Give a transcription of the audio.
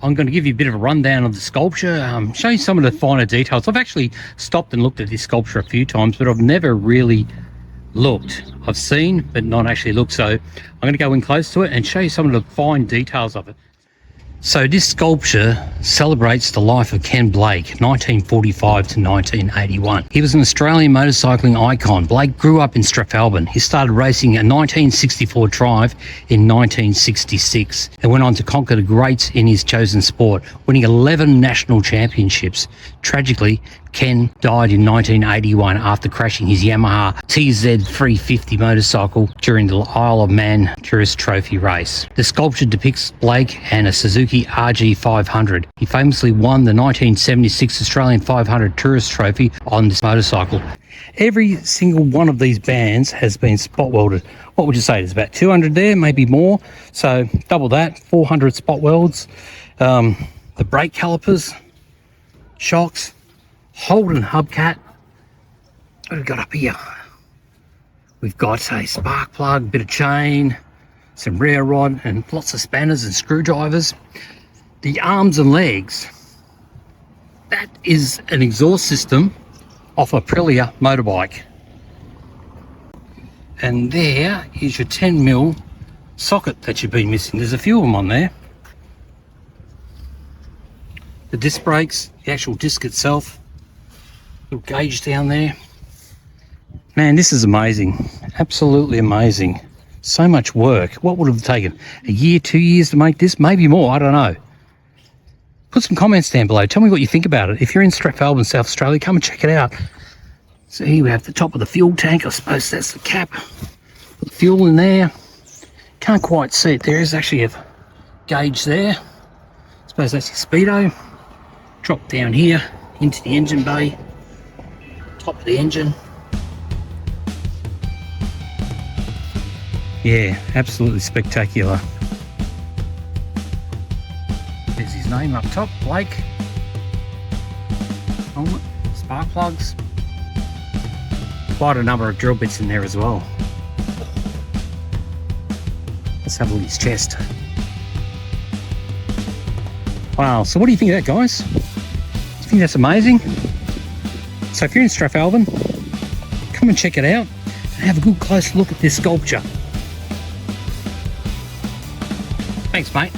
I'm going to give you a bit of a rundown of the sculpture, show you some of the finer details. I've actually stopped and looked at this sculpture a few times, but I've never really looked. I've seen, but not actually looked. So I'm going to go in close to it and show you some of the fine details of it. So this sculpture celebrates the life of Ken Blake, 1945 to 1981. He was an Australian motorcycling icon. Blake grew up in Strathalbyn. He started racing a 1964 Triumph in 1966 and went on to conquer the greats in his chosen sport, winning 11 national championships. Tragically, Ken died in 1981 after crashing his Yamaha TZ350 motorcycle during the Isle of Man Tourist Trophy race. The sculpture depicts Blake and a Suzuki RG500. He famously won the 1976 Australian 500 Tourist Trophy on this motorcycle. Every single one of these bands has been spot welded. What would you say? There's about 200 there, maybe more. So double that, 400 spot welds. The brake calipers, shocks, Holden hubcat. What have we got up here? We've got a spark plug, bit of chain, some rear rod, and lots of spanners and screwdrivers. The arms and legs, that is an exhaust system off a Aprilia motorbike. And there is your 10mm socket that you've been missing. There's a few of them on there. The disc brakes, the actual disc itself, little gauge down there. Man, this is amazing. Absolutely amazing. So much work. What would it have taken? A year, 2 years to make this? Maybe more, I don't know. Put some comments down below. Tell me what you think about it. If you're in Strathalbyn, South Australia, come and check it out. So here we have the top of the fuel tank. I suppose that's the cap. Put the fuel in there. Can't quite see it. There is actually a gauge there. I suppose that's your speedo. Drop down here into the engine bay. Top of the engine. Yeah, absolutely spectacular. There's his name up top, Blake. Helmet, spark plugs. Quite a number of drill bits in there as well. Let's have a look at his chest. Wow, so what do you think of that, guys? Do you think that's amazing? So if you're in Strathalbyn, come and check it out and have a good close look at this sculpture. Thanks, mate.